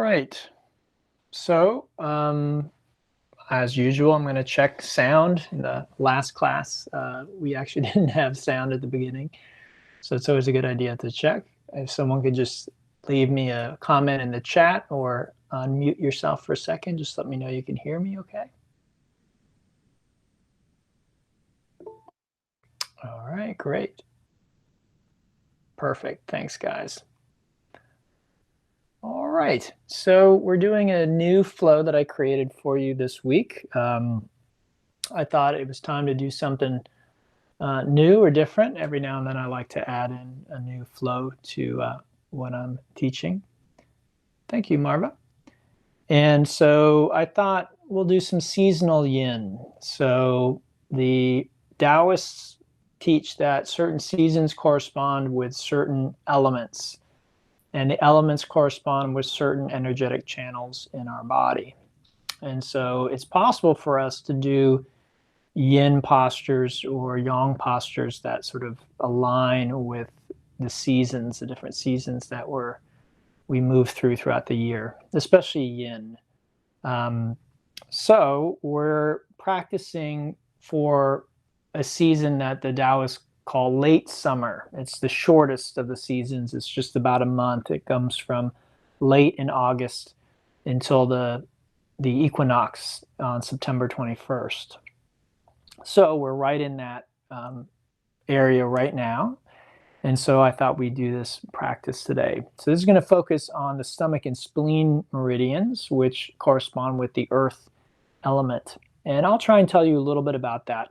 right. So, as usual, I'm going to check sound. In the last class, we actually didn't have sound at the beginning. So it's always a good idea to check. If someone could just leave me a comment in the chat or unmute yourself for a second, just let me know you can hear me okay. All right, great. Perfect. Thanks, guys. All right, so we're doing a new flow that I created for you this week. I thought it was time to do something new or different. Every now and then I like to add in a new flow to what I'm teaching. Thank you, Marva. And so I thought we'll do some seasonal yin. So the Taoists teach that certain seasons correspond with certain elements, and the elements correspond with certain energetic channels in our body. And so it's possible for us to do yin postures or yang postures that sort of align with the seasons, the different seasons that we move throughout the year, especially yin. So we're practicing for a season that the Taoists call late summer. It's the shortest of the seasons. It's just about a month. It comes from late in August until the equinox on September 21st. So we're right in that area right now. And so I thought we'd do this practice today. So this is going to focus on the stomach and spleen meridians, which correspond with the earth element. And I'll try and tell you a little bit about that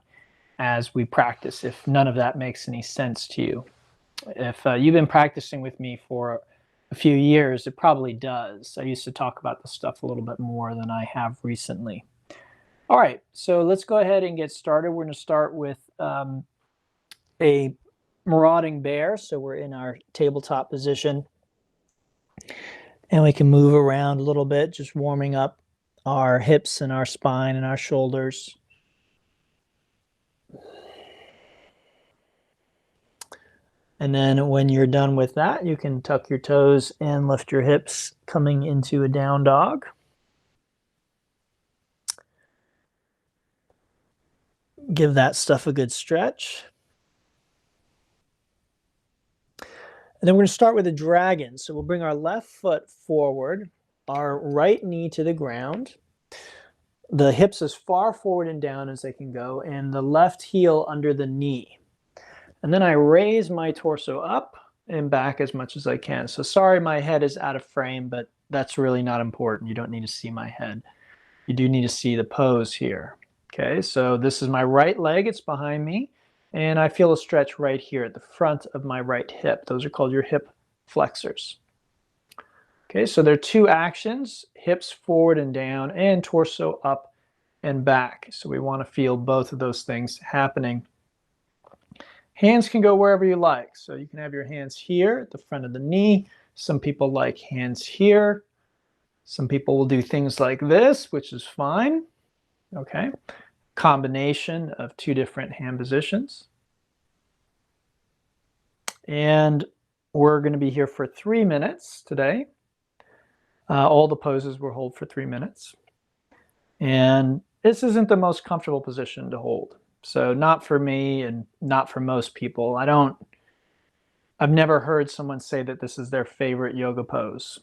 as we practice, if none of that makes any sense to you. If you've been practicing with me for a few years, it probably does. I used to talk about this stuff a little bit more than I have recently. All right, so let's go ahead and get started. We're going to start with a marauding bear. So we're in our tabletop position. And we can move around a little bit, just warming up our hips and our spine and our shoulders. And then when you're done with that, you can tuck your toes and lift your hips, coming into a down dog. Give that stuff a good stretch. And then we're going to start with a dragon. So we'll bring our left foot forward, our right knee to the ground, the hips as far forward and down as they can go, and the left heel under the knee. And then I raise my torso up and back as much as I can. So sorry, my head is out of frame, but that's really not important. You don't need to see my head. You do need to see the pose here. Okay, so this is my right leg. It's behind me. And I feel a stretch right here at the front of my right hip. Those are called your hip flexors. Okay, so there are two actions, hips forward and down, and torso up and back. So we want to feel both of those things happening. Hands can go wherever you like. So you can have your hands here at the front of the knee. Some people like hands here. Some people will do things like this, which is fine. Okay, combination of two different hand positions. And we're going to be here for 3 minutes today. All the poses will hold for 3 minutes. And this isn't the most comfortable position to hold. So not for me and not for most people. I've never heard someone say that this is their favorite yoga pose.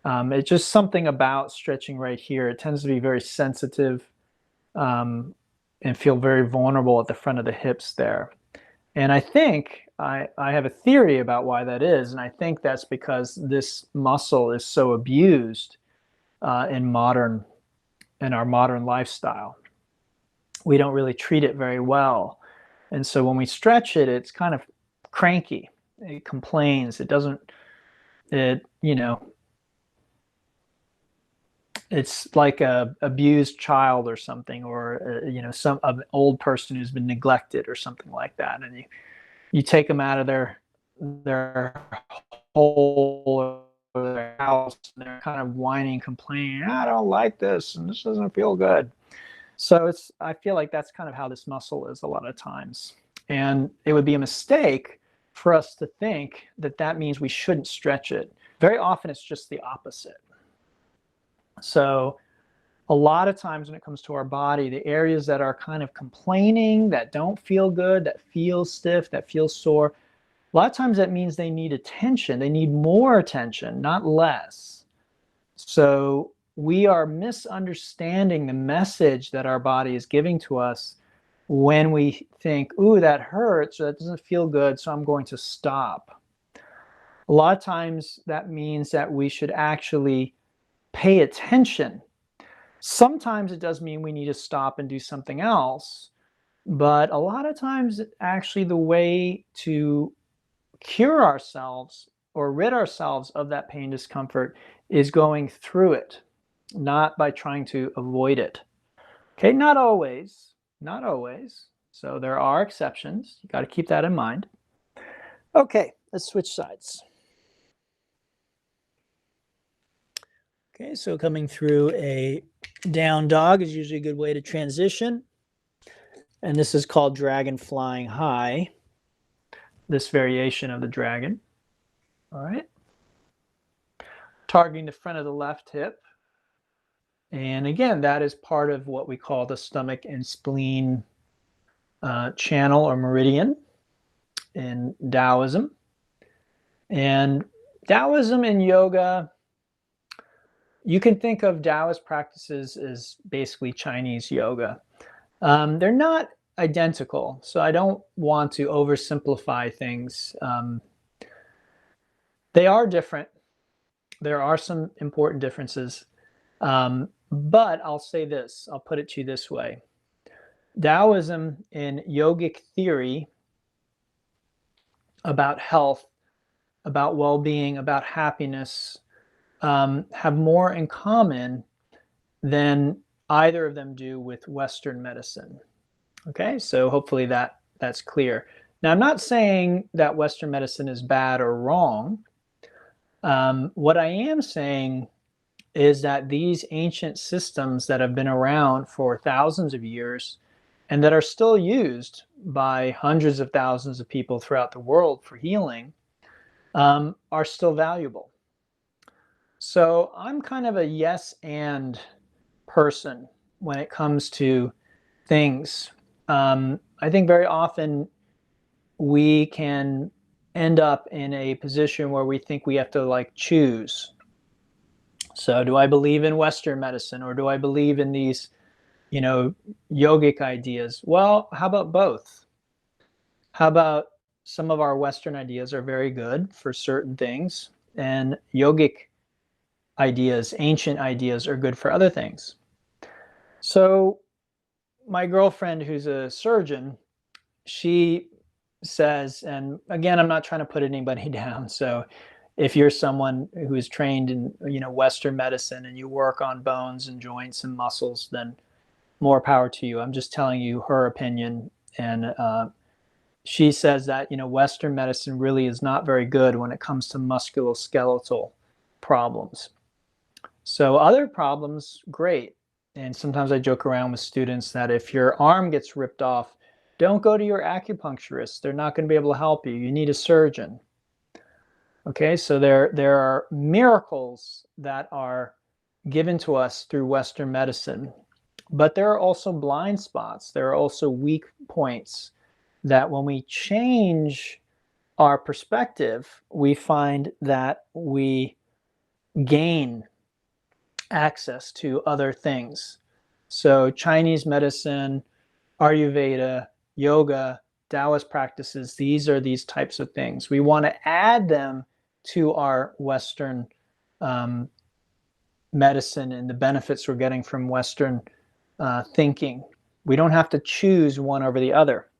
It's just something about stretching right here. It tends to be very sensitive and feel very vulnerable at the front of the hips there. And I think I have a theory about why that is. And I think that's because this muscle is so abused in our modern lifestyle. We don't really treat it very well. And so when we stretch it, it's kind of cranky. It complains. It's like a abused child or something, or some old person who's been neglected or something like that. And you take them out of their hole or their house, and they're kind of whining, complaining, I don't like this, and this doesn't feel good. So I feel like that's kind of how this muscle is a lot of times. And it would be a mistake for us to think that that means we shouldn't stretch it. Very often it's just the opposite. So a lot of times when it comes to our body, the areas that are kind of complaining, that don't feel good, that feel stiff, that feel sore, a lot of times that means they need attention. They need more attention, not less. So we are misunderstanding the message that our body is giving to us when we think, ooh, that hurts, or that doesn't feel good, so I'm going to stop. A lot of times that means that we should actually pay attention. Sometimes it does mean we need to stop and do something else, but a lot of times actually the way to cure ourselves or rid ourselves of that pain discomfort is going through it, not by trying to avoid it. Okay, not always, not always. So there are exceptions. You got to keep that in mind. Okay, let's switch sides. Okay, so coming through a down dog is usually a good way to transition. And this is called dragon flying high, this variation of the dragon. All right. Targeting the front of the left hip. And again, that is part of what we call the stomach and spleen channel or meridian in Taoism. And Taoism and yoga, you can think of Taoist practices as basically Chinese yoga. They're not identical, so I don't want to oversimplify things. They are different. There are some important differences. But I'll say this, I'll put it to you this way. Taoism in yogic theory about health, about well-being, about happiness, have more in common than either of them do with Western medicine. Okay, so hopefully that's clear. Now, I'm not saying that Western medicine is bad or wrong. What I am saying is that these ancient systems that have been around for thousands of years and that are still used by hundreds of thousands of people throughout the world for healing are still valuable. So I'm kind of a yes and person when it comes to things. I think very often we can end up in a position where we think we have to like choose. So do I believe in Western medicine or do I believe in these, yogic ideas? Well, how about both? How about some of our Western ideas are very good for certain things and yogic ideas, ancient ideas are good for other things. So my girlfriend, who's a surgeon, she says, and again, I'm not trying to put anybody down. So if you're someone who is trained in, Western medicine and you work on bones and joints and muscles, then more power to you. I'm just telling you her opinion. And she says that, Western medicine really is not very good when it comes to musculoskeletal problems. So other problems, great. And sometimes I joke around with students that if your arm gets ripped off, don't go to your acupuncturist. They're not going to be able to help you. You need a surgeon. Okay, so there are miracles that are given to us through Western medicine, but there are also blind spots. There are also weak points that when we change our perspective, we find that we gain access to other things. So Chinese medicine, Ayurveda, yoga, Taoist practices, these are these types of things. We want to add them to our Western medicine and the benefits we're getting from Western thinking. We don't have to choose one over the other.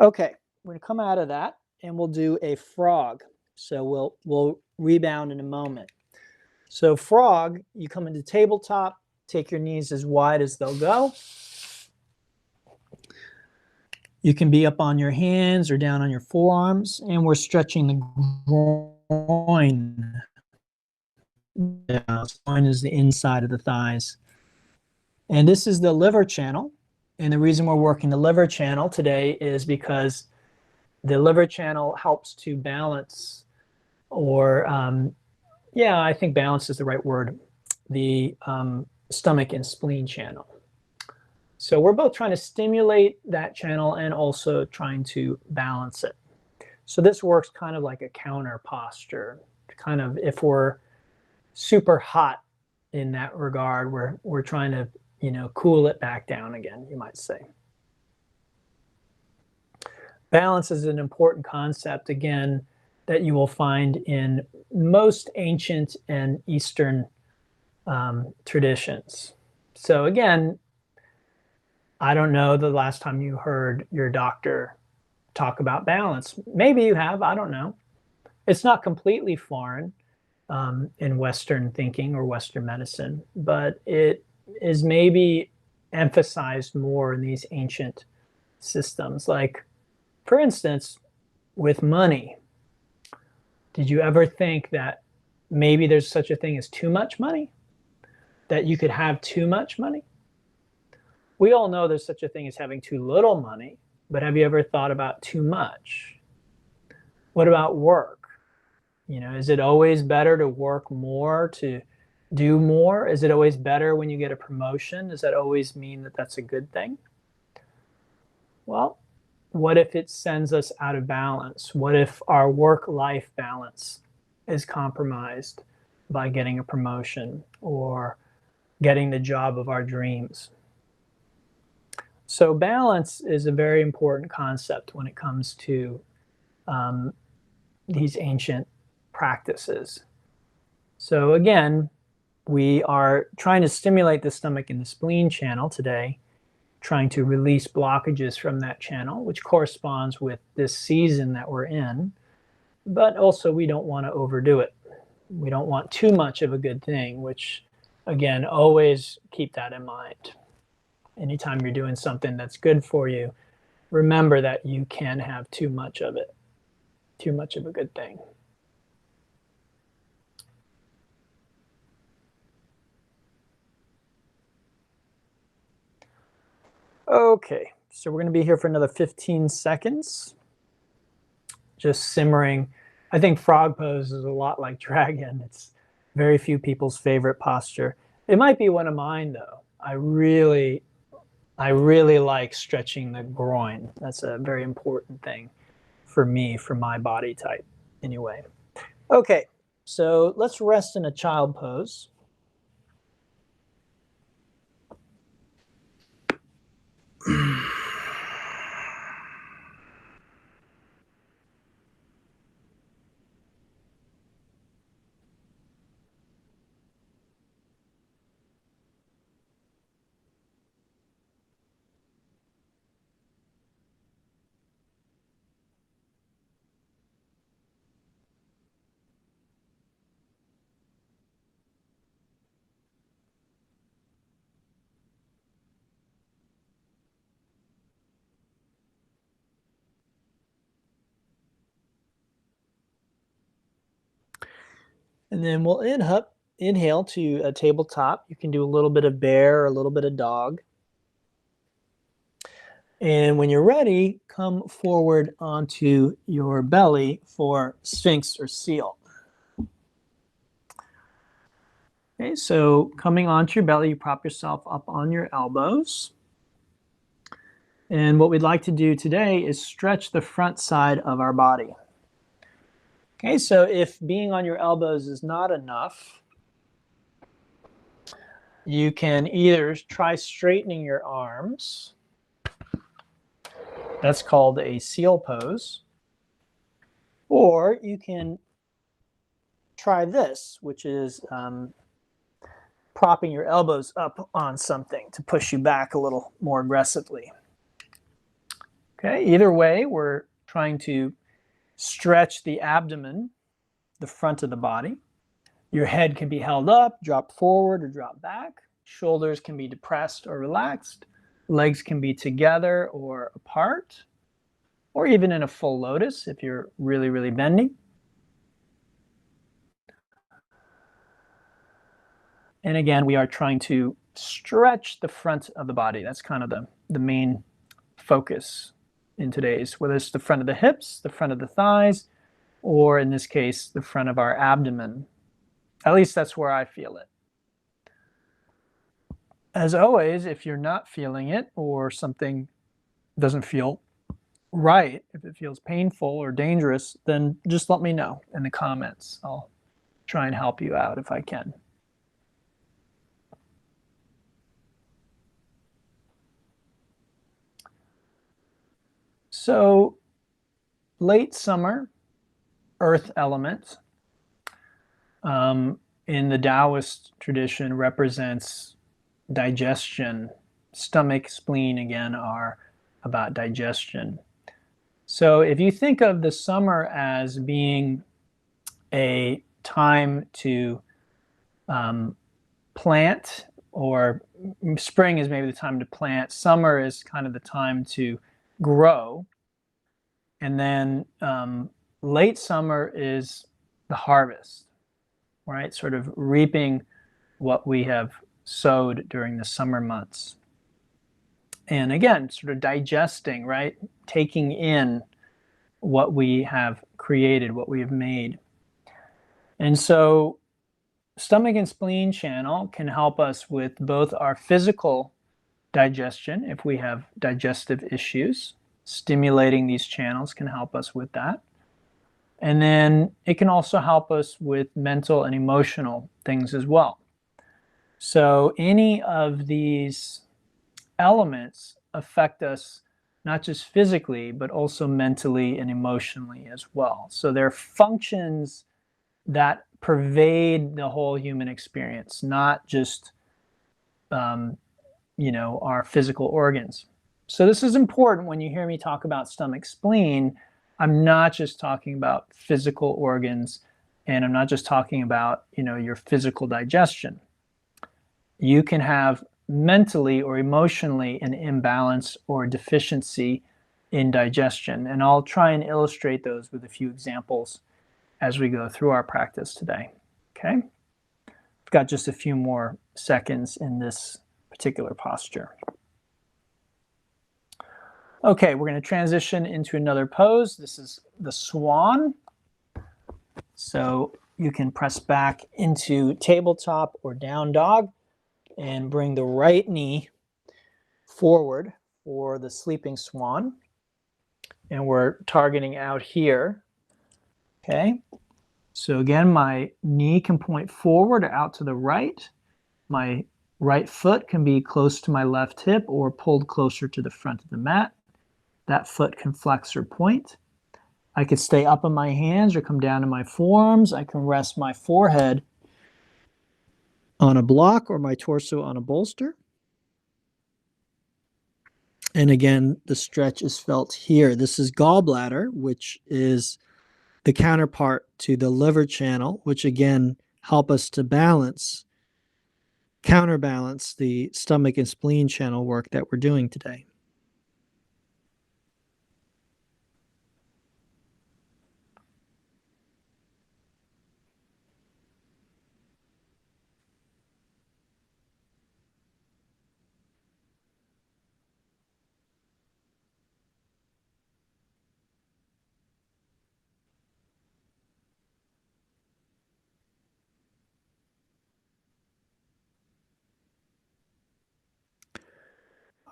Okay, we're going to come out of that and we'll do a frog. So we'll rebound in a moment. So frog, you come into tabletop, take your knees as wide as they'll go. You can be up on your hands or down on your forearms, and we're stretching the groin. The groin is the inside of the thighs. And this is the liver channel. And the reason we're working the liver channel today is because the liver channel helps to balance, or I think balance is the right word. the stomach and spleen channel. So we're both trying to stimulate that channel and also trying to balance it. So this works kind of like a counter posture. Kind of if we're super hot in that regard, we're trying to, you know, cool it back down again, you might say. Balance is an important concept, again, that you will find in most ancient and Eastern traditions. So again, I don't know the last time you heard your doctor talk about balance. Maybe you have, I don't know. It's not completely foreign in Western thinking or Western medicine, but it is maybe emphasized more in these ancient systems. Like, for instance, with money, did you ever think that maybe there's such a thing as too much money? That you could have too much money? We all know there's such a thing as having too little money, but have you ever thought about too much? What about work? You know, is it always better to work more, to do more? Is it always better when you get a promotion? Does that always mean that that's a good thing? Well, what if it sends us out of balance? What if our work-life balance is compromised by getting a promotion or getting the job of our dreams? So balance is a very important concept when it comes to these ancient practices. So again, we are trying to stimulate the stomach and the spleen channel today, trying to release blockages from that channel, which corresponds with this season that we're in. But also we don't want to overdo it. We don't want too much of a good thing, which again, always keep that in mind. Anytime you're doing something that's good for you, remember that you can have too much of it, too much of a good thing. Okay, so we're going to be here for another 15 seconds. Just simmering. I think frog pose is a lot like dragon. It's very few people's favorite posture. It might be one of mine, though. I really like stretching the groin. That's a very important thing for me, for my body type, anyway. Okay, so let's rest in a child pose. And then we'll inhale to a tabletop. You can do a little bit of bear or a little bit of dog. And when you're ready, come forward onto your belly for Sphinx or Seal. Okay, so coming onto your belly, you prop yourself up on your elbows. And what we'd like to do today is stretch the front side of our body. Okay, so if being on your elbows is not enough, you can either try straightening your arms. That's called a seal pose. Or you can try this, which is propping your elbows up on something to push you back a little more aggressively. Okay, either way, we're trying to stretch the abdomen, the front of the body. Your head can be held up, drop forward or drop back. Shoulders can be depressed or relaxed. Legs can be together or apart, or even in a full lotus if you're really, really bending. And again, we are trying to stretch the front of the body. That's kind of the main focus in today's, whether it's the front of the hips, the front of the thighs, or in this case, the front of our abdomen. At least that's where I feel it. as always, if you're not feeling it or something doesn't feel right, if it feels painful or dangerous, then just let me know in the comments. I'll try and help you out if I can. So late summer, earth element, in the Taoist tradition represents digestion. Stomach, spleen, again, are about digestion. So if you think of the summer as being a time to plant, or spring is maybe the time to plant, summer is kind of the time to grow, and then late summer is the harvest, right? Sort of reaping what we have sowed during the summer months. And again, sort of digesting, right? Taking in what we have created, what we have made. And so stomach and spleen channel can help us with both our physical digestion, if we have digestive issues. Stimulating these channels can help us with that. And then it can also help us with mental and emotional things as well. So any of these elements affect us not just physically, but also mentally and emotionally as well. So they're functions that pervade the whole human experience, not just our physical organs. So this is important. When you hear me talk about stomach, spleen, I'm not just talking about physical organs, and I'm not just talking about your physical digestion. You can have mentally or emotionally an imbalance or deficiency in digestion, and I'll try and illustrate those with a few examples as we go through our practice today. Okay, I've got just a few more seconds in this particular posture. Okay, we're going to transition into another pose. This is the Swan. So you can press back into tabletop or down dog and bring the right knee forward for the sleeping swan. And we're targeting out here. Okay, so again, my knee can point forward or out to the right. My right foot can be close to my left hip or pulled closer to the front of the mat. That foot can flex or point. I could stay up on my hands or come down to my forearms. I can rest my forehead on a block or my torso on a bolster. And again, the stretch is felt here. This is gallbladder, which is the counterpart to the liver channel, which again help us to counterbalance the stomach and spleen channel work that we're doing today.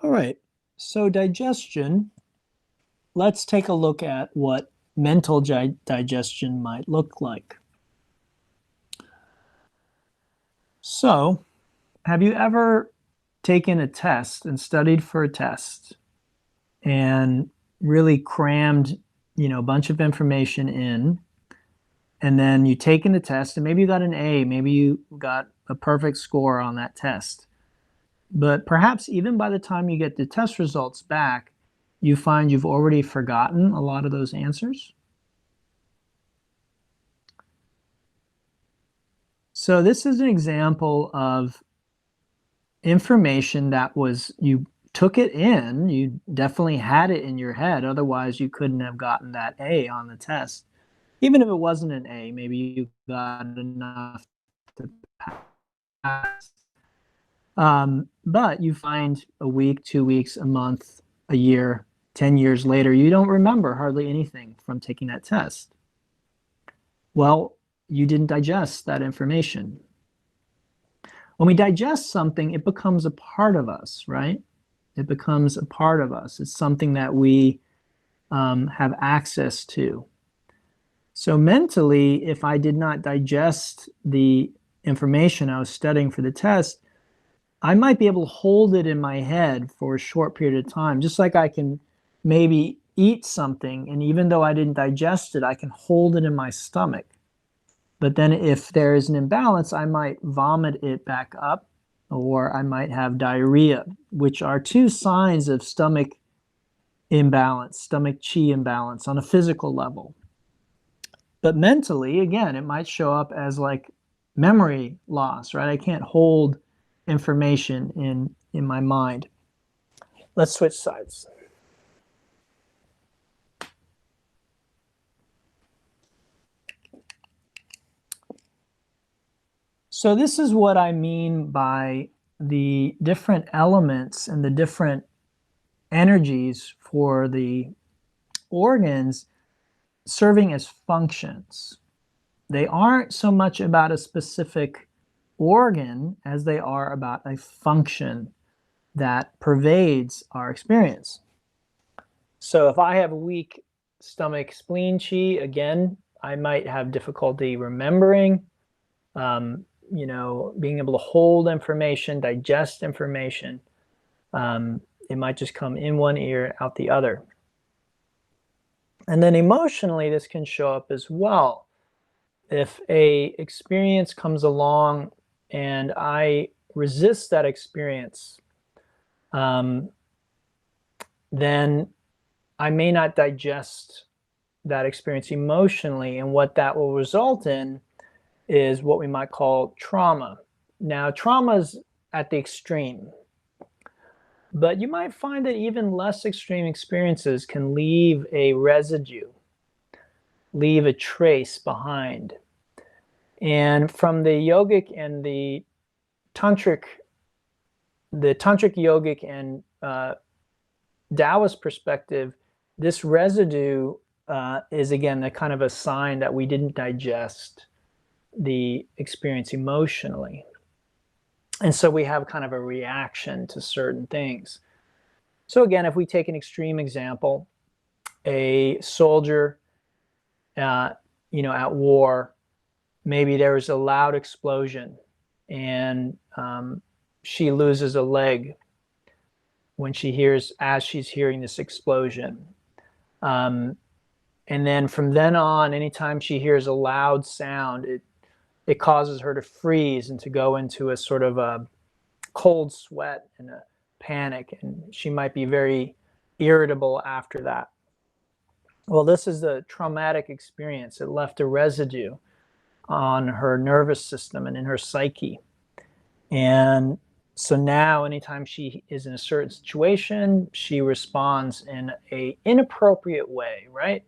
All right, so digestion, let's take a look at what mental digestion might look like. So, have you ever taken a test and studied for a test and really crammed, a bunch of information in, and then you taken the test and maybe you got an A, maybe you got a perfect score on that test. But perhaps even by the time you get the test results back, you find you've already forgotten a lot of those answers. So this is an example of information that you took it in, you definitely had it in your head, otherwise you couldn't have gotten that A on the test. Even if it wasn't an A, maybe you got enough to pass. But you find a week, 2 weeks, a month, a year, 10 years later, you don't remember hardly anything from taking that test. Well, you didn't digest that information. When we digest something, it becomes a part of us, right? It becomes a part of us. It's something that we have access to. So mentally, if I did not digest the information I was studying for the test, I might be able to hold it in my head for a short period of time, just like I can maybe eat something, and even though I didn't digest it, I can hold it in my stomach. But then if there is an imbalance, I might vomit it back up, or I might have diarrhea, which are two signs of stomach imbalance, stomach chi imbalance on a physical level. But mentally, again, it might show up as like memory loss, right? I can't hold information in my mind. Let's switch sides. So this is what I mean by the different elements and the different energies for the organs serving as functions. They aren't so much about a specific organ as they are about a function that pervades our experience. So if I have weak stomach spleen chi, again, I might have difficulty remembering, being able to hold information, digest information. It might just come in one ear, out the other. And then emotionally, this can show up as well. If a experience comes along and I resist that experience, then I may not digest that experience emotionally, and what that will result in is what we might call trauma. Now, trauma is at the extreme, but you might find that even less extreme experiences can leave a residue, leave a trace behind. And from the yogic and the tantric yogic and Taoist perspective, this residue is again a kind of a sign that we didn't digest the experience emotionally. And so we have kind of a reaction to certain things. So again, if we take an extreme example, a soldier, at war, maybe there was a loud explosion and she loses a leg as she's hearing this explosion. And then from then on, anytime she hears a loud sound, it causes her to freeze and to go into a sort of a cold sweat and a panic, and she might be very irritable after that. Well, this is a traumatic experience. It left a residue on her nervous system and in her psyche. And so now anytime she is in a certain situation, she responds in an inappropriate way, right?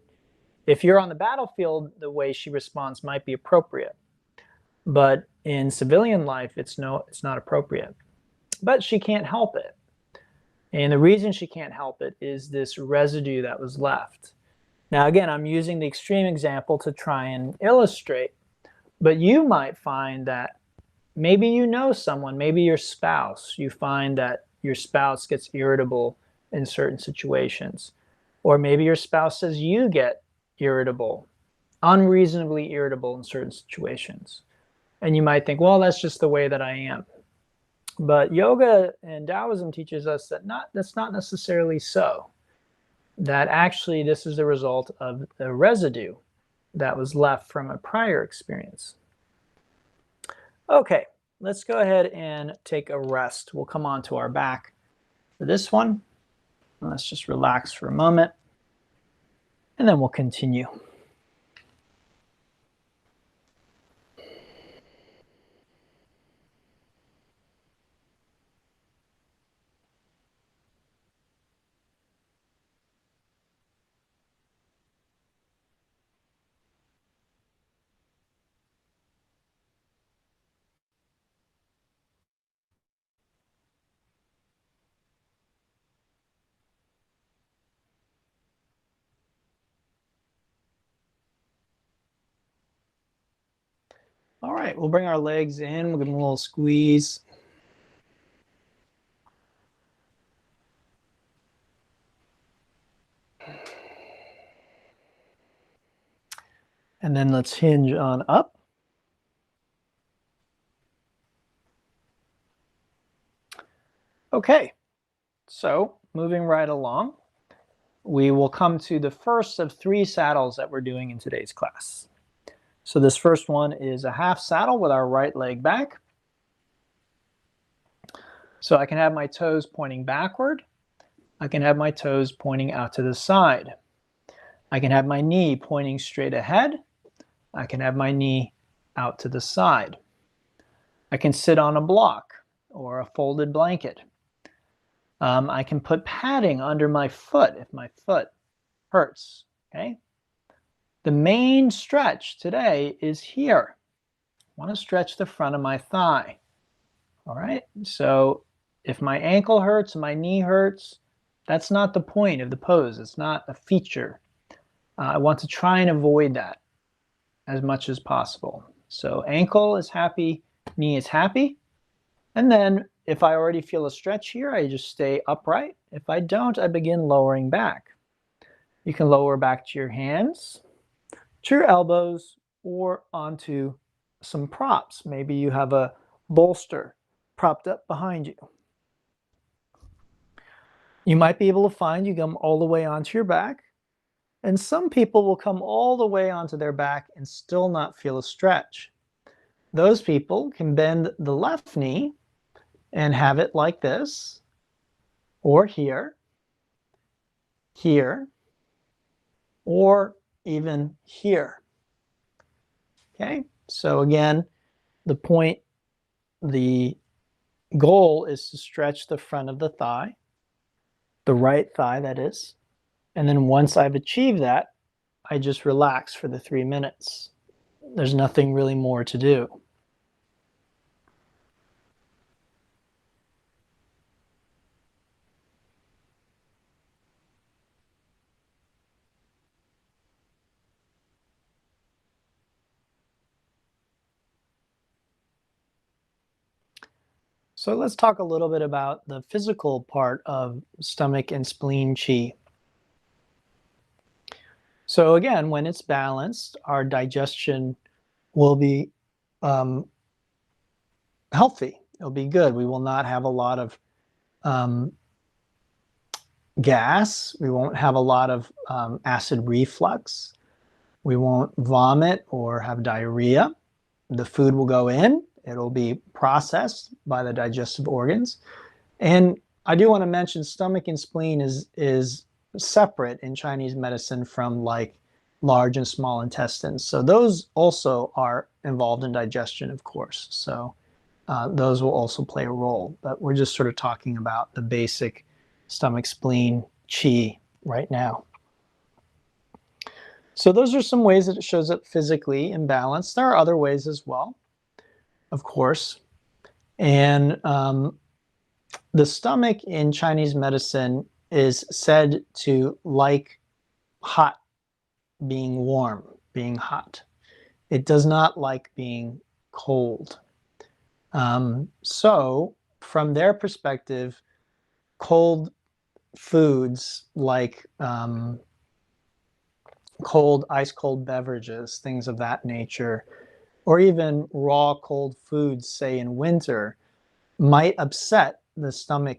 If you're on the battlefield, the way she responds might be appropriate. But in civilian life, it's not appropriate. But she can't help it. And the reason she can't help it is this residue that was left. Now, again, I'm using the extreme example to try and illustrate, but you might find that maybe you know someone, maybe your spouse, you find that your spouse gets irritable in certain situations. Or maybe your spouse says you get irritable, unreasonably irritable in certain situations. And you might think, well, that's just the way that I am. But yoga and Taoism teaches us that that's not necessarily so. That actually this is the result of the residue that was left from a prior experience. Okay, let's go ahead and take a rest. We'll come on to our back for this one. Let's just relax for a moment, and then we'll continue. All right, we'll bring our legs in. We'll give them a little squeeze. And then let's hinge on up. Okay, so moving right along, we will come to the first of 3 saddles that we're doing in today's class. So this first one is a half saddle with our right leg back. So I can have my toes pointing backward. I can have my toes pointing out to the side. I can have my knee pointing straight ahead. I can have my knee out to the side. I can sit on a block or a folded blanket. I can put padding under my foot if my foot hurts, okay? The main stretch today is here. I want to stretch the front of my thigh, all right? So if my ankle hurts, my knee hurts, that's not the point of the pose. It's not a feature. I want to try and avoid that as much as possible. So ankle is happy, knee is happy. And then if I already feel a stretch here, I just stay upright. If I don't, I begin lowering back. You can lower back to your hands, to your elbows, or onto some props. Maybe you have a bolster propped up behind you. You might be able to find you come all the way onto your back. And some people will come all the way onto their back and still not feel a stretch. Those people can bend the left knee and have it like this, or here, here, or even here. Okay, so again, the goal is to stretch the front of the thigh, the right thigh that is, and then once I've achieved that, I just relax for the 3 minutes. There's nothing really more to do. So let's talk a little bit about the physical part of stomach and spleen qi. So again, when it's balanced, our digestion will be healthy. It'll be good. We will not have a lot of gas. We won't have a lot of acid reflux. We won't vomit or have diarrhea. The food will go in. It'll be processed by the digestive organs. And I do want to mention stomach and spleen is separate in Chinese medicine from like large and small intestines. So those also are involved in digestion, of course. So those will also play a role. But we're just sort of talking about the basic stomach, spleen, qi right now. So those are some ways that it shows up physically in balance. There are other ways as well, of course. And the stomach in Chinese medicine is said to like hot being warm, being hot. It does not like being cold. So from their perspective, cold foods like ice cold beverages, things of that nature, or even raw cold foods, say in winter, might upset the stomach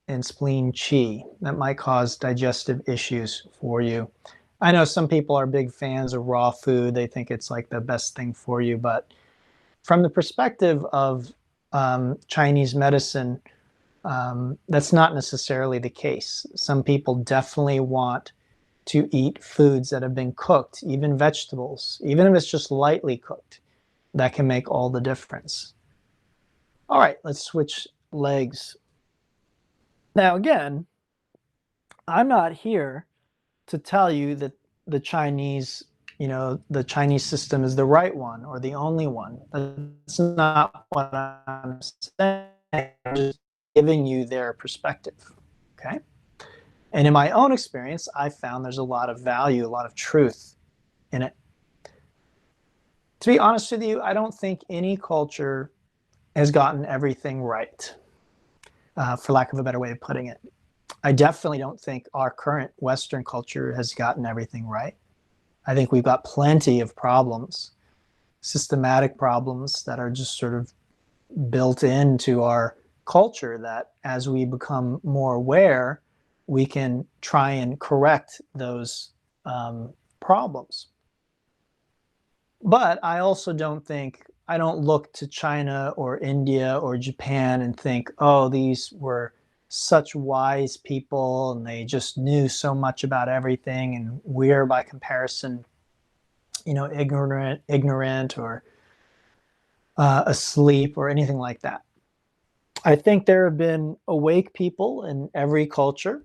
and spleen qi. That might cause digestive issues for you. I know some people are big fans of raw food. They think it's like the best thing for you. But from the perspective of Chinese medicine, that's not necessarily the case. Some people definitely want to eat foods that have been cooked, even vegetables, even if it's just lightly cooked. That can make all the difference. All right, let's switch legs. Now again, I'm not here to tell you that the Chinese system is the right one or the only one. That's not what I'm saying. I'm just giving you their perspective, okay? And in my own experience, I found there's a lot of value, a lot of truth in it. To be honest with you, I don't think any culture has gotten everything right, for lack of a better way of putting it. I definitely don't think our current Western culture has gotten everything right. I think we've got plenty of problems, systematic problems that are just sort of built into our culture that as we become more aware, we can try and correct those problems. But I also I don't look to China or India or Japan and think, oh, these were such wise people and they just knew so much about everything, and we're by comparison, ignorant or asleep or anything like that. I think there have been awake people in every culture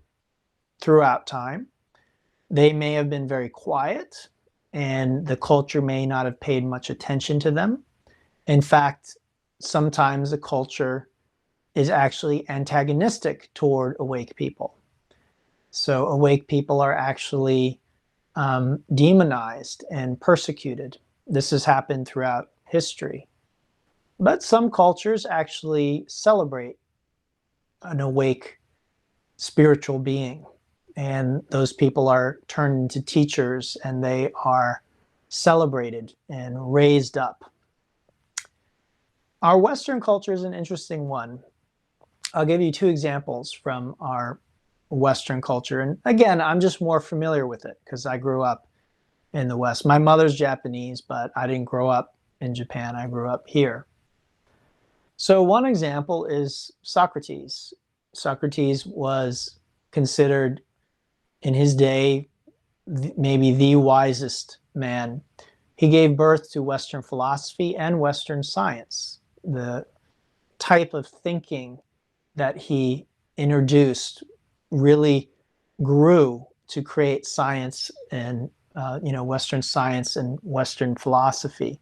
throughout time. They may have been very quiet, and the culture may not have paid much attention to them. In fact, sometimes the culture is actually antagonistic toward awake people. So awake people are actually demonized and persecuted. This has happened throughout history. But some cultures actually celebrate an awake spiritual being, and those people are turned into teachers and they are celebrated and raised up. Our Western culture is an interesting one. I'll give you two examples from our Western culture. And again, I'm just more familiar with it because I grew up in the West. My mother's Japanese, but I didn't grow up in Japan. I grew up here. So one example is Socrates. Socrates was considered in his day maybe the wisest man. He gave birth to Western philosophy and Western science. The type of thinking that he introduced really grew to create science and Western science and Western philosophy.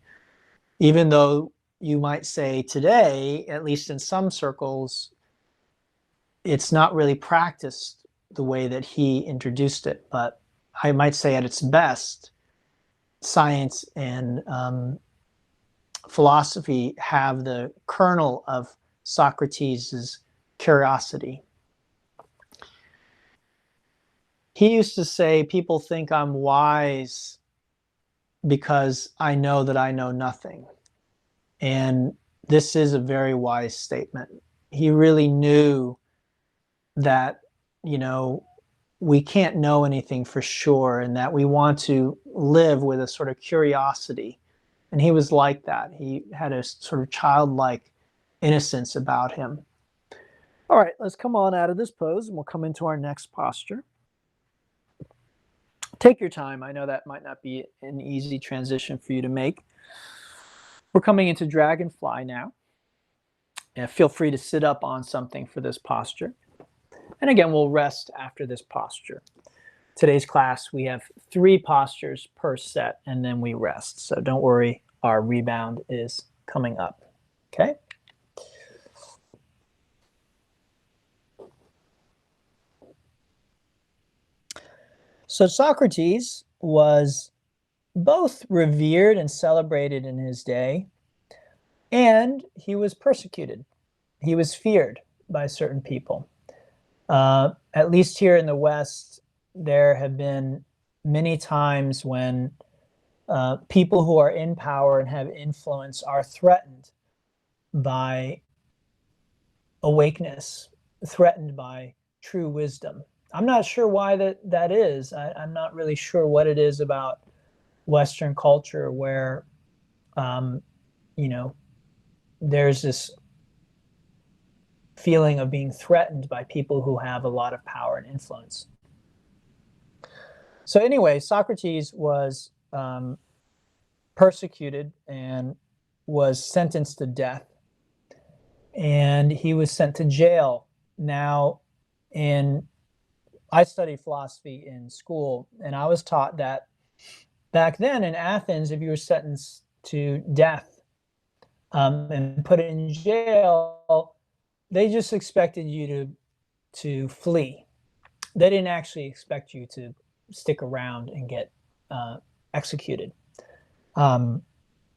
Even though you might say today, at least in some circles, it's not really practiced the way that he introduced it. But I might say at its best, science and philosophy have the kernel of Socrates' curiosity. He used to say, people think I'm wise because I know that I know nothing. And this is a very wise statement. He really knew that, we can't know anything for sure, and that we want to live with a sort of curiosity. And he was like that. He had a sort of childlike innocence about him. All right, let's come on out of this pose and we'll come into our next posture. Take your time. I know that might not be an easy transition for you to make. We're coming into dragonfly now. And feel free to sit up on something for this posture. And again, we'll rest after this posture. Today's class, we have 3 postures per set, and then we rest. So don't worry, our rebound is coming up. Okay? So Socrates was both revered and celebrated in his day, and he was persecuted. He was feared by certain people. At least here in the West, there have been many times when people who are in power and have influence are threatened by awakeness, threatened by true wisdom. I'm not sure why that is. I'm not really sure what it is about Western culture where, there's this feeling of being threatened by people who have a lot of power and influence. So anyway, Socrates was persecuted and was sentenced to death. And he was sent to jail. Now, I studied philosophy in school, and I was taught that back then in Athens, if you were sentenced to death and put in jail, they just expected you to flee. They didn't actually expect you to stick around and get executed.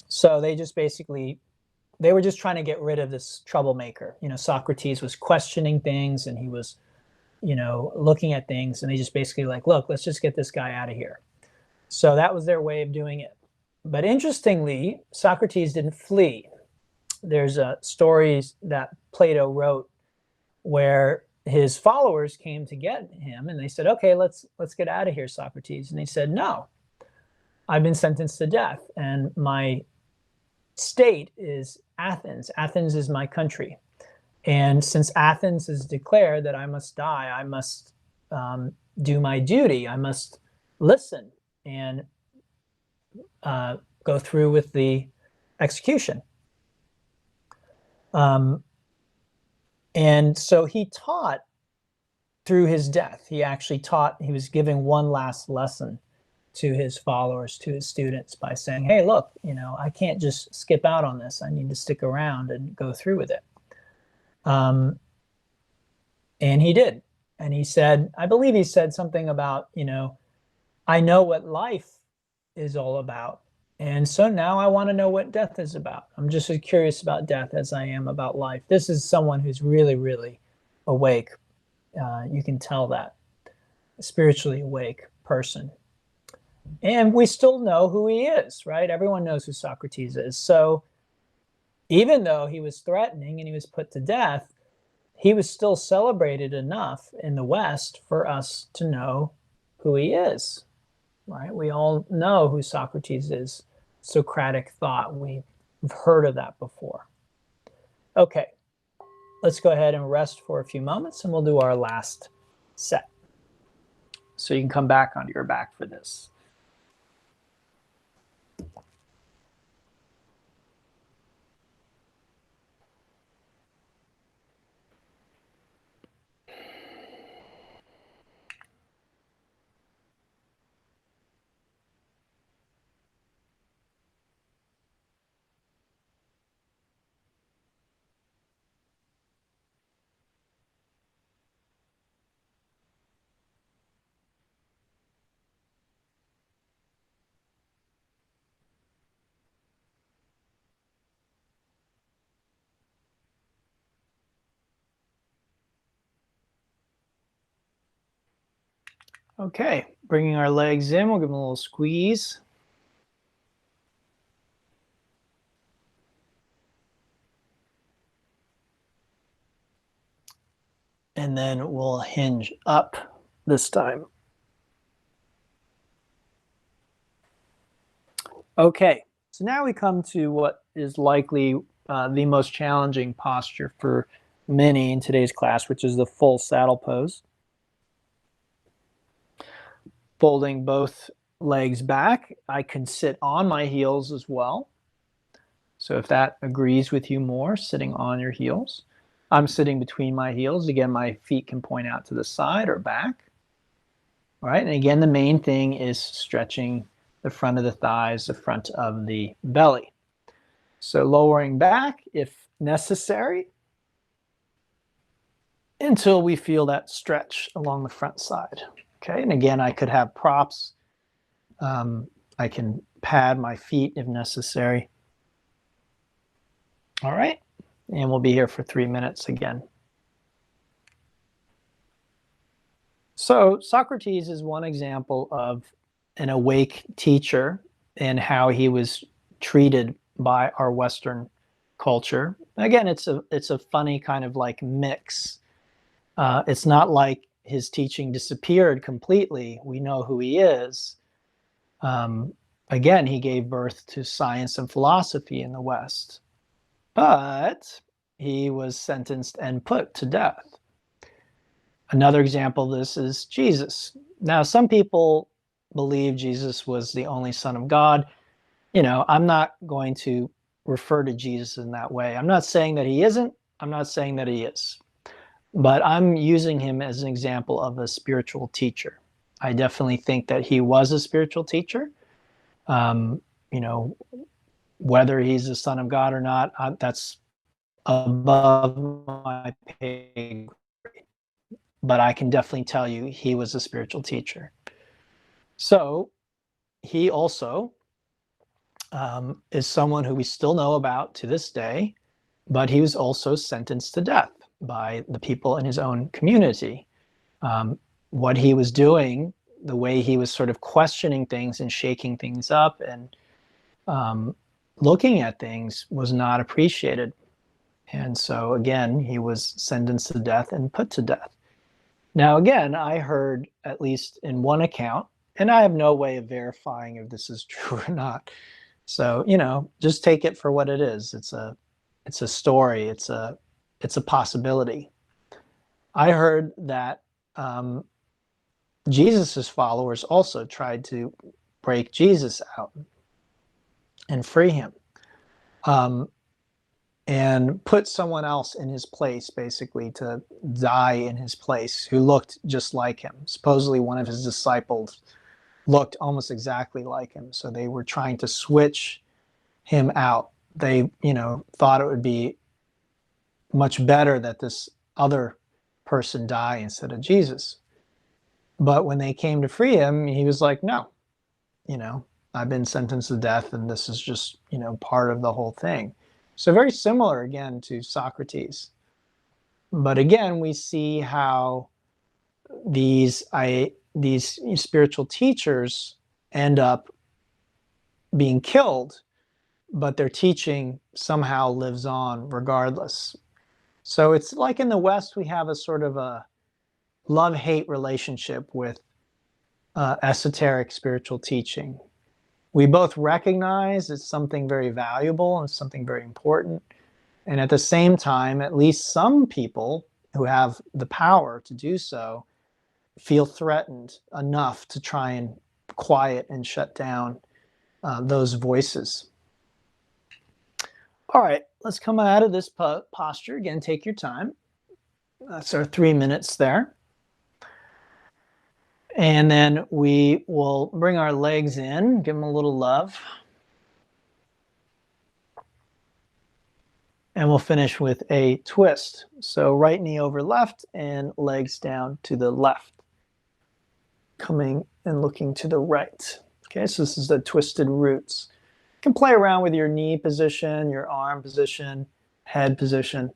So they just basically, they were just trying to get rid of this troublemaker. You know, Socrates was questioning things and he was, you know, looking at things, and they just basically like, look, let's just get this guy out of here. So that was their way of doing it. But interestingly, Socrates didn't flee. There's stories that Plato wrote where his followers came to get him and they said, okay, let's get out of here, Socrates. And he said, no, I've been sentenced to death and my state is Athens. Athens is my country. And since Athens has declared that I must die, I must do my duty. I must listen and go through with the execution. And so he taught through his death. He actually taught, he was giving one last lesson to his followers, to his students, by saying, hey, look, you know, I can't just skip out on this. I need to stick around and go through with it. And he did. And he said, I believe he said something about, you know, I know what life is all about. And so now I want to know what death is about. I'm just as curious about death as I am about life. This is someone who's really, really awake. You can tell that. A spiritually awake person. And we still know who he is, right? Everyone knows who Socrates is. So even though he was threatening and he was put to death, he was still celebrated enough in the West for us to know who he is, right? We all know who Socrates is. Socratic thought, we've heard of that before. Okay, let's go ahead and rest for a few moments and we'll do our last set. So you can come back onto your back for this. Okay, bringing our legs in, we'll give them a little squeeze. And then we'll hinge up this time. Okay, so now we come to what is likely the most challenging posture for many in today's class, which is the full saddle pose. Folding both legs back, I can sit on my heels as well. So if that agrees with you more, sitting on your heels. I'm sitting between my heels. Again, my feet can point out to the side or back. All right, and again, the main thing is stretching the front of the thighs, the front of the belly. So lowering back if necessary until we feel that stretch along the front side. Okay, and again, I could have props. I can pad my feet if necessary. All right, and we'll be here for 3 minutes again. So Socrates is one example of an awake teacher and how he was treated by our Western culture. Again, it's a funny kind of like mix. It's not like his teaching disappeared completely. We know who he is. Again, he gave birth to science and philosophy in the West, but he was sentenced and put to death. Another example of this is Jesus. Now, some people believe Jesus was the only Son of God. You know, I'm not going to refer to Jesus in that way. I'm not saying that he isn't. I'm not saying that he is. But I'm using him as an example of a spiritual teacher. I definitely think that he was a spiritual teacher. You know, whether he's the Son of God or not, that's above my pay grade. But I can definitely tell you he was a spiritual teacher. So he also is someone who we still know about to this day, but he was also sentenced to death by the people in his own community. What he was doing, the way he was sort of questioning things and shaking things up and looking at things was not appreciated. And so again, he was sentenced to death and put to death. Now, again, I heard, at least in one account, and I have no way of verifying if this is true or not. So, just take it for what it is. It's a story. It's a possibility. I heard that Jesus's followers also tried to break Jesus out and free him, and put someone else in his place, basically to die in his place, who looked just like him. Supposedly one of his disciples looked almost exactly like him. So they were trying to switch him out. They, thought it would be much better that this other person die instead of Jesus. But when they came to free him, he was like, no, I've been sentenced to death and this is just, part of the whole thing. So very similar again to Socrates. But again, we see how these spiritual teachers end up being killed, but their teaching somehow lives on regardless. So it's like in the West, we have a sort of a love-hate relationship with esoteric spiritual teaching. We both recognize it's something very valuable and something very important. And at the same time, at least some people who have the power to do so feel threatened enough to try and quiet and shut down those voices. All right, let's come out of this posture. Again, take your time. That's our 3 minutes there. And then we will bring our legs in, give them a little love. And we'll finish with a twist. So right knee over left and legs down to the left. Coming and looking to the right. Okay, so this is the twisted roots. You can play around with your knee position, your arm position, head position.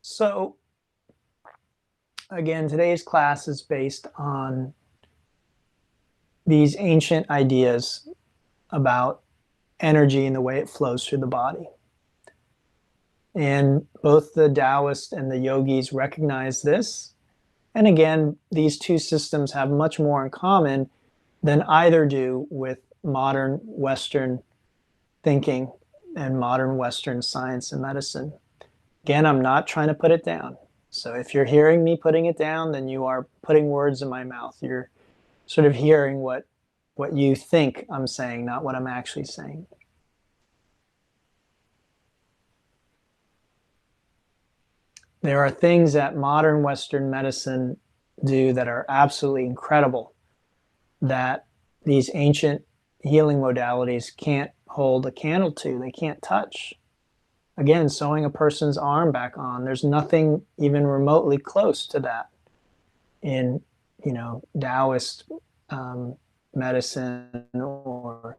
So again, today's class is based on these ancient ideas about energy and the way it flows through the body. And both the Taoists and the yogis recognize this. And again, these two systems have much more in common than either do with modern Western thinking and modern Western science and medicine. Again, I'm not trying to put it down. So if you're hearing me putting it down, then you are putting words in my mouth. You're sort of hearing what you think I'm saying, not what I'm actually saying. There are things that modern Western medicine do that are absolutely incredible that these ancient healing modalities can't hold a candle to. They can't touch. Again, sewing a person's arm back on, there's nothing even remotely close to that in, Taoist medicine or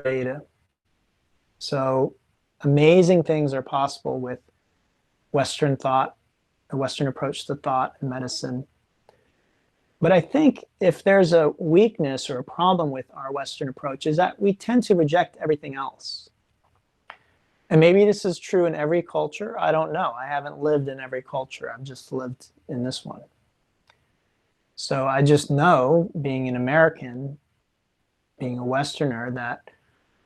data. So amazing things are possible with Western thought a Western approach to thought and medicine. But I think if there's a weakness or a problem with our Western approach is that we tend to reject everything else. And maybe this is true in every culture. I don't know. I haven't lived in every culture. I've just lived in this one. So I just know, being an American, being a Westerner, that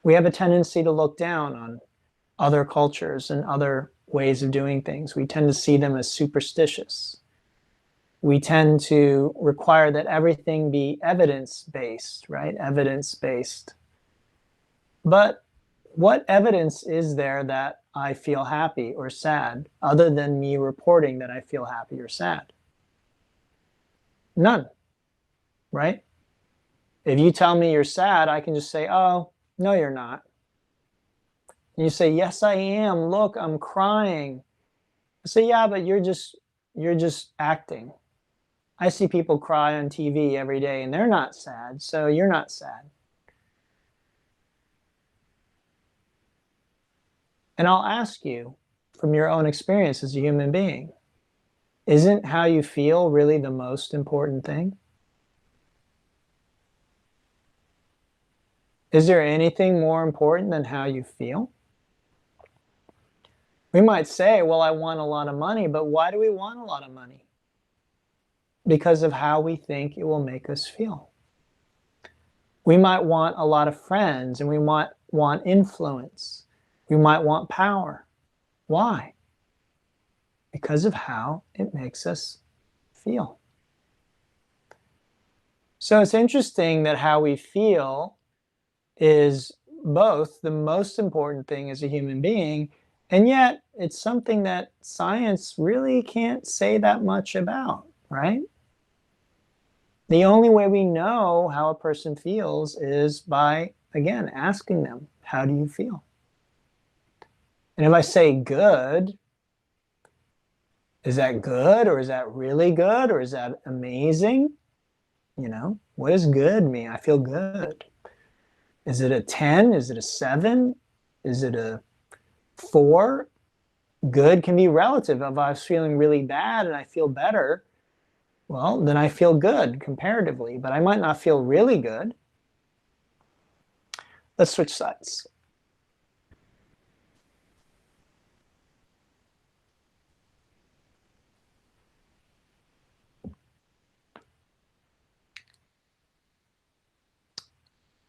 we have a tendency to look down on other cultures and other ways of doing things. We tend to see them as superstitious. We tend to require that everything be evidence-based, right? Evidence-based. But what evidence is there that I feel happy or sad other than me reporting that I feel happy or sad? None, right? If you tell me you're sad, I can just say, oh, no, you're not. And you say, yes, I am. Look, I'm crying. I say, yeah, but you're just acting. I see people cry on TV every day and they're not sad, so you're not sad. And I'll ask you, from your own experience as a human being, isn't how you feel really the most important thing? Is there anything more important than how you feel? We might say, well, I want a lot of money, but why do we want a lot of money? Because of how we think it will make us feel. We might want a lot of friends and we might want influence. We might want power. Why? Because of how it makes us feel. So it's interesting that how we feel is both the most important thing as a human being, and yet it's something that science really can't say that much about, right? The only way we know how a person feels is by, again, asking them, how do you feel? And if I say good, is that good, or is that really good, or is that amazing? You know, what does good mean? I feel good. Is it a 10? Is it a 7? Is it a 4? Good can be relative. If I was feeling really bad and I feel better, well, then I feel good comparatively, but I might not feel really good. Let's switch sides.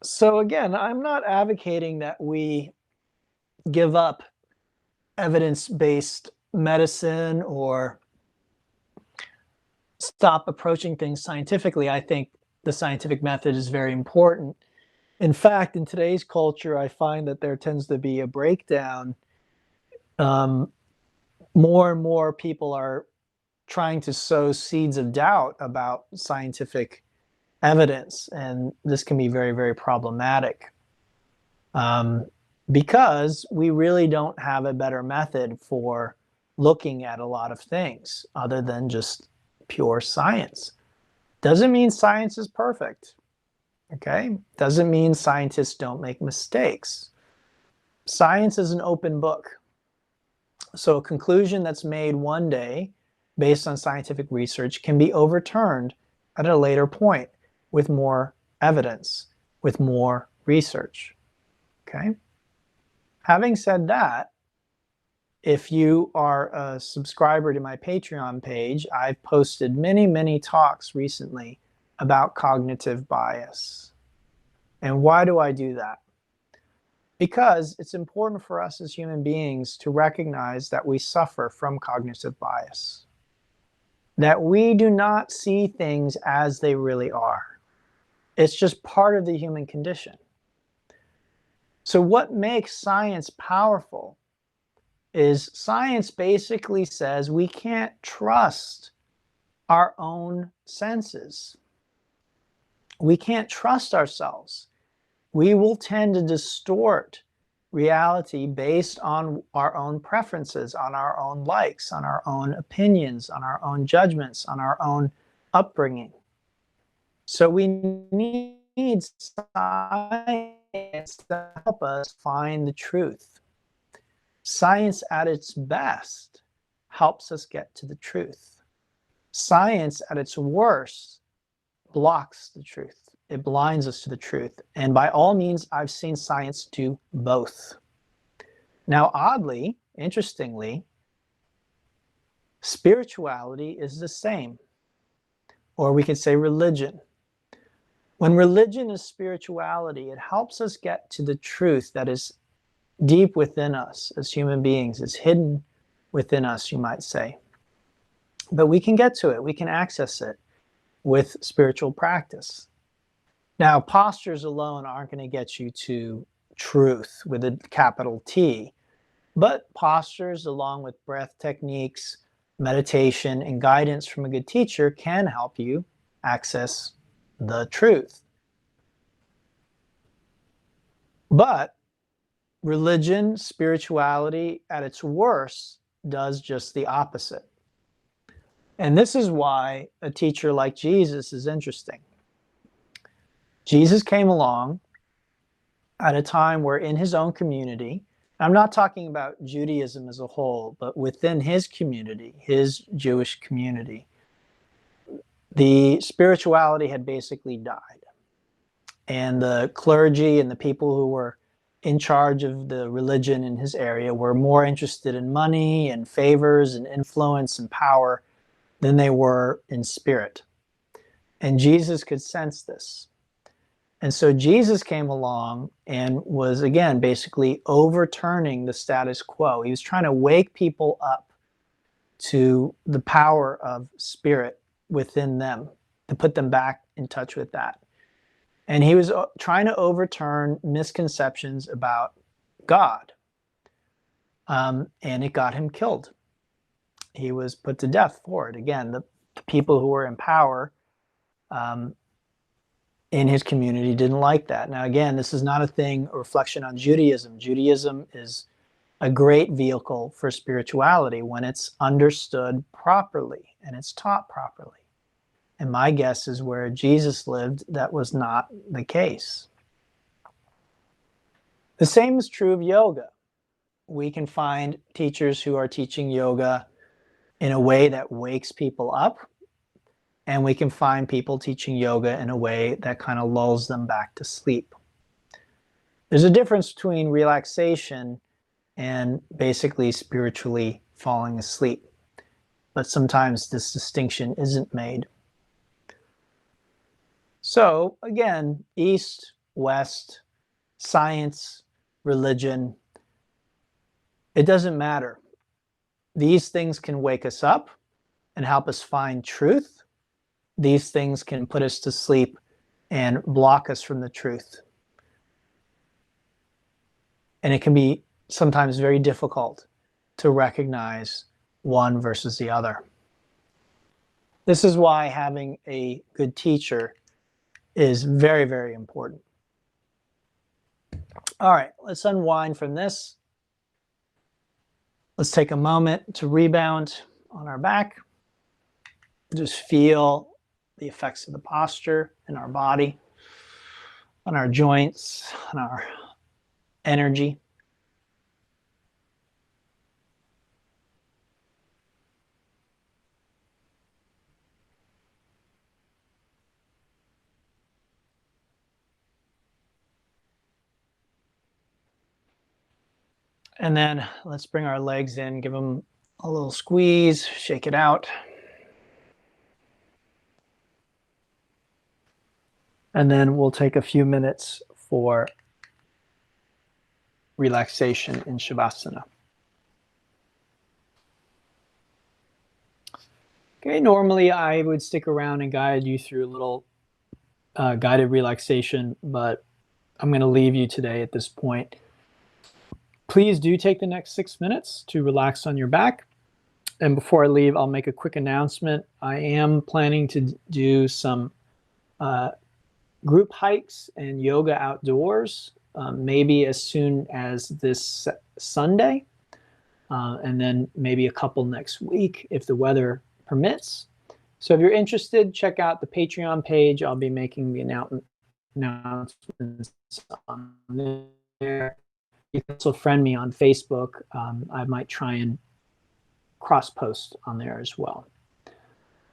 So again, I'm not advocating that we give up evidence-based medicine or stop approaching things scientifically. I think the scientific method is very important. In fact, in today's culture, I find that there tends to be a breakdown. More and more people are trying to sow seeds of doubt about scientific evidence, and this can be very, very problematic because we really don't have a better method for looking at a lot of things other than just pure science. Doesn't mean science is perfect, okay? Doesn't mean scientists don't make mistakes. Science is an open book. So a conclusion that's made one day based on scientific research can be overturned at a later point with more evidence, with more research, okay? Having said that, if you are a subscriber to my Patreon page, I've posted many, many talks recently about cognitive bias. And why do I do that? Because it's important for us as human beings to recognize that we suffer from cognitive bias, that we do not see things as they really are. It's just part of the human condition. So what makes science powerful is science basically says we can't trust our own senses. We can't trust ourselves. We will tend to distort reality based on our own preferences, on our own likes, on our own opinions, on our own judgments, on our own upbringing. So we need science to help us find the truth. Science at its best helps us get to the truth. Science, at its worst, blocks the truth. It blinds us to the truth. And by all means, I've seen science do both. Now, oddly, interestingly, spirituality is the same. Or we could say religion. When religion is spirituality, it helps us get to the truth that is deep within us as human beings. It's hidden within us, you might say. But we can get to it. We can access it with spiritual practice. Now, postures alone aren't going to get you to truth with a capital T, but postures along with breath techniques, meditation, and guidance from a good teacher can help you access the truth. But religion, spirituality, at its worst, does just the opposite. And this is why a teacher like Jesus is interesting. Jesus came along at a time where in his own community, I'm not talking about Judaism as a whole, but within his community, his Jewish community, the spirituality had basically died. And the clergy and the people who were in charge of the religion in his area were more interested in money and favors and influence and power than they were in spirit. And Jesus could sense this. And so Jesus came along and was, again, basically overturning the status quo. He was trying to wake people up to the power of spirit within them, to put them back in touch with that. And he was trying to overturn misconceptions about God. And it got him killed. He was put to death for it. Again, the people who were in power in his community didn't like that. Now, again, this is not a reflection on Judaism. Judaism is a great vehicle for spirituality when it's understood properly and it's taught properly. And my guess is where Jesus lived, that was not the case. The same is true of yoga. We can find teachers who are teaching yoga in a way that wakes people up, and we can find people teaching yoga in a way that kind of lulls them back to sleep. There's a difference between relaxation and basically spiritually falling asleep, but sometimes this distinction isn't made. So again, East, West, science, religion, it doesn't matter. These things can wake us up and help us find truth. These things can put us to sleep and block us from the truth. And it can be sometimes very difficult to recognize one versus the other. This is why having a good teacher is very, very important. All right, let's unwind from this. Let's take a moment to rebound on our back. Just feel the effects of the posture in our body, on our joints, on our energy. And then let's bring our legs in, give them a little squeeze, shake it out. And then we'll take a few minutes for relaxation in Shavasana. Okay, normally I would stick around and guide you through a little guided relaxation, but I'm going to leave you today at this point. Please do take the next 6 minutes to relax on your back. And before I leave, I'll make a quick announcement. I am planning to do some group hikes and yoga outdoors, maybe as soon as this Sunday, and then maybe a couple next week if the weather permits. So if you're interested, check out the Patreon page. I'll be making the announcements on there. You can also friend me on Facebook. I might try and cross post on there as well.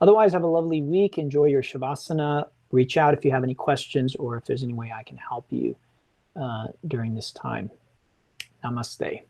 Otherwise, have a lovely week. Enjoy your Shavasana. Reach out if you have any questions or if there's any way I can help you during this time. Namaste.